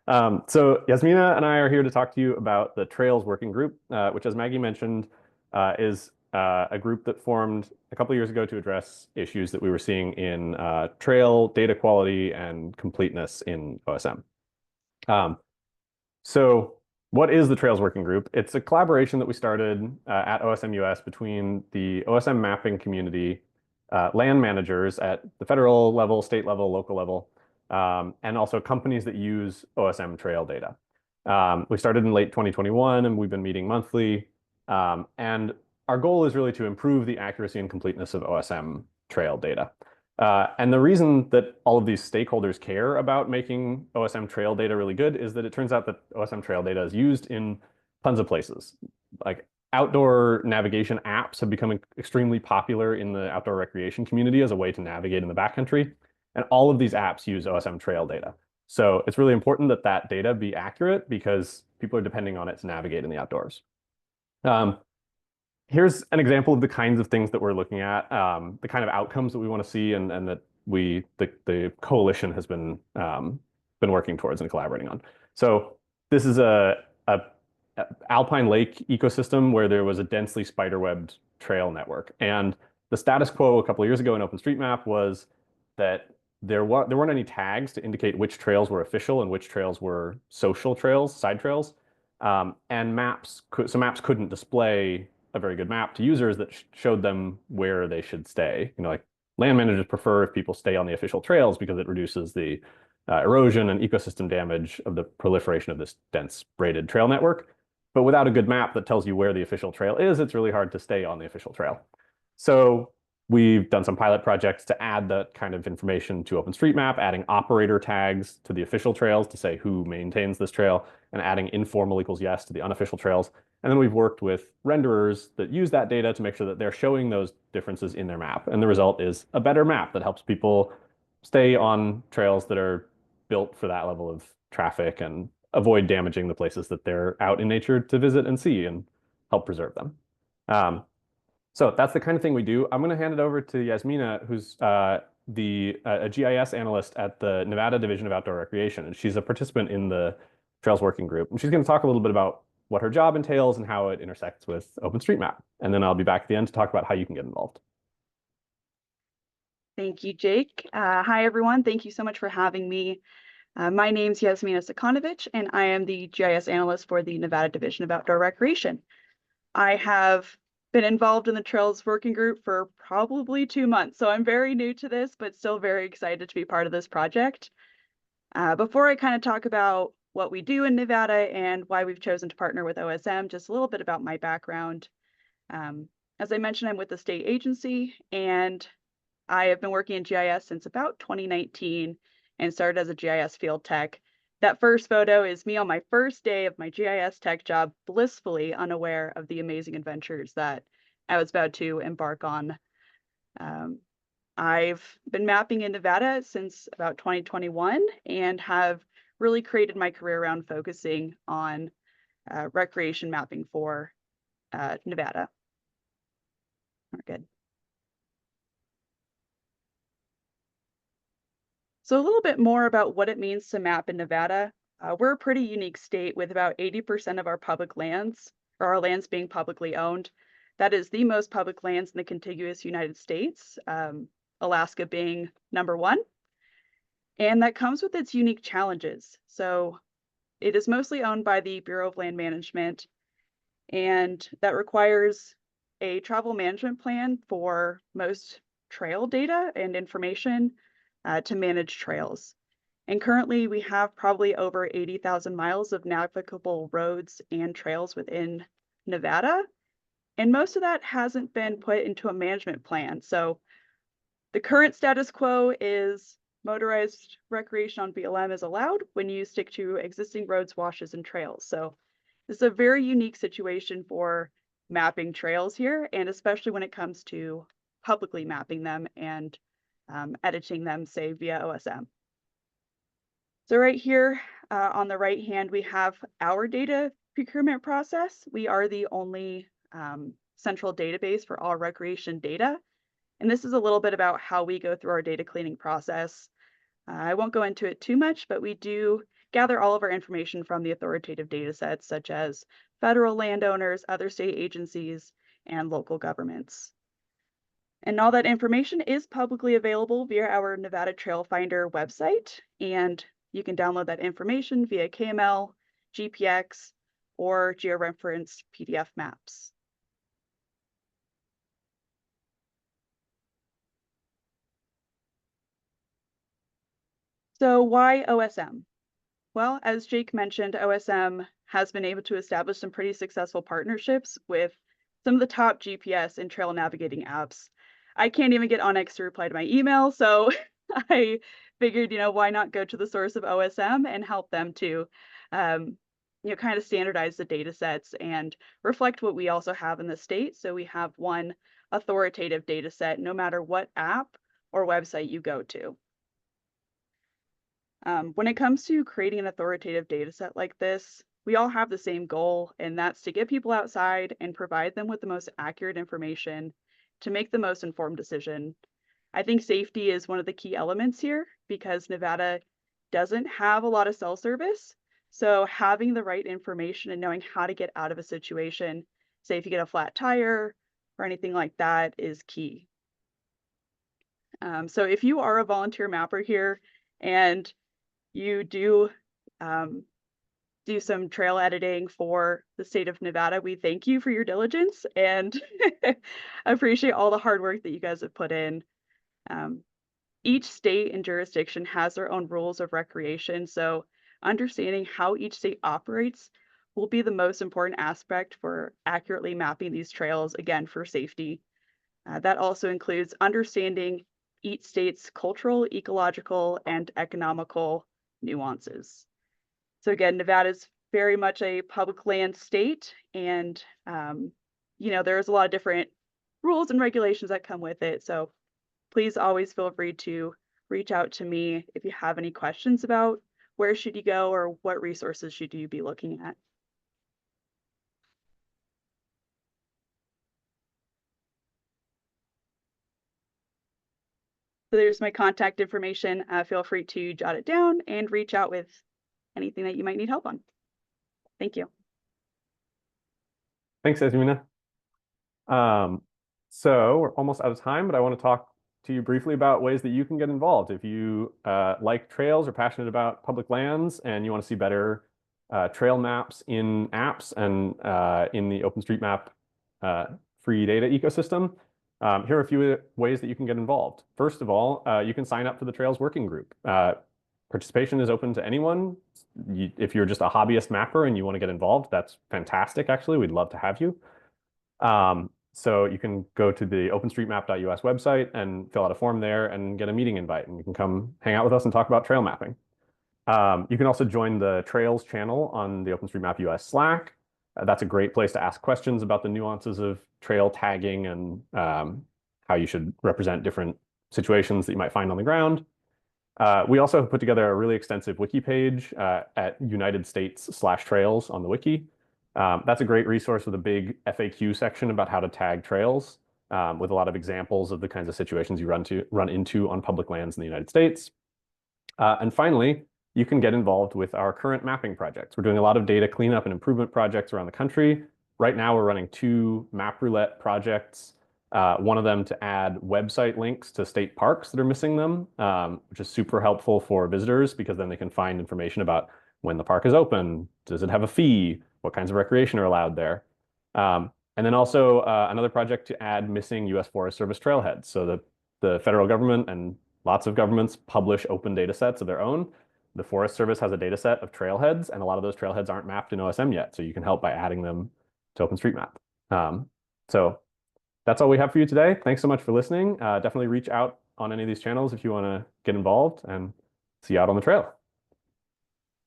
So Yasmina and I are here to talk to you about the Trails Working Group, which, as Maggie mentioned, is a group that formed a couple of years ago to address issues that we were seeing in trail data quality and completeness in OSM. Um, so what is the Trails Working Group? It's a collaboration that we started at OSM US between the OSM mapping community, land managers at the federal level, state level, local level, and also companies that use OSM trail data. We started in late 2021 and we've been meeting monthly. And our goal is really to improve the accuracy and completeness of OSM trail data. And the reason that all of these stakeholders care about making OSM trail data really good is that it turns out that OSM trail data is used in tons of places. Like outdoor navigation apps have become extremely popular in the outdoor recreation community as a way to navigate in the backcountry. And all of these apps use OSM trail data. So it's really important that that data be accurate because people are depending on it to navigate in the outdoors. Um, Here's an example of the kinds of things that we're looking at, the kind of outcomes that we want to see, and that the coalition has been working towards and collaborating on. So this is a alpine lake ecosystem where there was a densely spiderwebbed trail network, and the status quo a couple of years ago in OpenStreetMap was that there weren't any tags to indicate which trails were official and which trails were social trails, side trails, and maps couldn't display a very good map to users that showed them where they should stay. Like land managers prefer if people stay on the official trails because it reduces the erosion and ecosystem damage of the proliferation of this dense braided trail network. But without a good map that tells you where the official trail is, it's really hard to stay on the official trail. So we've done some pilot projects to add that kind of information to OpenStreetMap, adding operator tags to the official trails to say who maintains this trail, and adding informal equals yes to the unofficial trails. And then we've worked with renderers that use that data to make sure that they're showing those differences in their map. And the result is a better map that helps people stay on trails that are built for that level of traffic and avoid damaging the places that they're out in nature to visit and see and help preserve them. Um, so that's the kind of thing we do. I'm going to hand it over to Yasmina, who's a GIS analyst at the Nevada Division of Outdoor Recreation, and she's a participant in the Trails Working Group. And she's going to talk a little bit about what her job entails and how it intersects with OpenStreetMap. And then I'll be back at the end to talk about how you can get involved. Thank you, Jake. Hi, everyone. Thank you so much for having me. My name's Jasmina Sekanovich, and I am the GIS analyst for the Nevada Division of Outdoor Recreation. I have been involved in the Trails Working Group for probably 2 months, so I'm very new to this, but still very excited to be part of this project. Before I kind of talk about what we do in Nevada and why we've chosen to partner with OSM, just a little bit about my background. As I mentioned, I'm with the state agency, and I have been working in GIS since about 2019 and started as a GIS field tech. That first photo is me on my first day of my GIS tech job, blissfully unaware of the amazing adventures that I was about to embark on. I've been mapping in Nevada since about 2021 and have really created my career around focusing on recreation mapping for Nevada. We're good. So a little bit more about what it means to map in Nevada. We're a pretty unique state with about 80% of our public lands, or our lands being publicly owned. That is the most public lands in the contiguous United States, Alaska being number one. And that comes with its unique challenges. So it is mostly owned by the Bureau of Land Management, and that requires a travel management plan for most trail data and information to manage trails. And currently we have probably over 80,000 miles of navigable roads and trails within Nevada. And most of that hasn't been put into a management plan. So the current status quo is motorized recreation on BLM is allowed when you stick to existing roads, washes, and trails. So this is a very unique situation for mapping trails here, and especially when it comes to publicly mapping them and editing them, say, via OSM. So right here on the right hand, we have our data procurement process. We are the only central database for all recreation data. And this is a little bit about how we go through our data cleaning process. I won't go into it too much, but we do gather all of our information from the authoritative data sets, such as federal landowners, other state agencies, and local governments. And all that information is publicly available via our Nevada Trail Finder website, and you can download that information via KML, GPX, or georeferenced PDF maps. So why OSM? Well, as Jake mentioned, OSM has been able to establish some pretty successful partnerships with some of the top GPS and trail navigating apps. I can't even get Onyx to reply to my email, so I figured, why not go to the source of OSM and help them to, kind of standardize the data sets and reflect what we also have in the state. So we have one authoritative data set, no matter what app or website you go to. When it comes to creating an authoritative data set like this, we all have the same goal, and that's to get people outside and provide them with the most accurate information to make the most informed decision. I think safety is one of the key elements here because Nevada doesn't have a lot of cell service. So having the right information and knowing how to get out of a situation, say if you get a flat tire or anything like that, is key. So if you are a volunteer mapper here and you do some trail editing for the state of Nevada, we thank you for your diligence and appreciate all the hard work that you guys have put in. Each state and jurisdiction has their own rules of recreation, so understanding how each state operates will be the most important aspect for accurately mapping these trails, again, for safety. That also includes understanding each state's cultural, ecological, and economical nuances. So again, Nevada is very much a public land state, and there's a lot of different rules and regulations that come with it. So please always feel free to reach out to me if you have any questions about where should you go or what resources should you be looking at. So there's my contact information. Feel free to jot it down and reach out with anything that you might need help on. Thank you. Thanks, Jasmina. So we're almost out of time, but I want to talk to you briefly about ways that you can get involved. If you like trails or passionate about public lands and you want to see better trail maps in apps and in the OpenStreetMap free data ecosystem, here are a few ways that you can get involved. First of all, you can sign up for the Trails Working Group. Participation is open to anyone. If you're just a hobbyist mapper and you want to get involved, that's fantastic, actually. We'd love to have you. So you can go to the openstreetmap.us website and fill out a form there and get a meeting invite, and you can come hang out with us and talk about trail mapping. You can also join the Trails channel on the OpenStreetMap US Slack. That's a great place to ask questions about the nuances of trail tagging and how you should represent different situations that you might find on the ground. We also have put together a really extensive wiki page at United States/Trails on the wiki. That's a great resource with a big FAQ section about how to tag trails with a lot of examples of the kinds of situations you run into on public lands in the United States. And finally, you can get involved with our current mapping projects. We're doing a lot of data cleanup and improvement projects around the country. Right now, we're running 2 map roulette projects. One of them to add website links to state parks that are missing them, which is super helpful for visitors because then they can find information about when the park is open, does it have a fee, what kinds of recreation are allowed there. And then also another project to add missing U.S. Forest Service trailheads. So the federal government and lots of governments publish open data sets of their own. The Forest Service has a data set of trailheads, and a lot of those trailheads aren't mapped in OSM yet. So you can help by adding them to OpenStreetMap. So that's all we have for you today. Thanks so much for listening. Definitely reach out on any of these channels if you want to get involved, and see you out on the trail.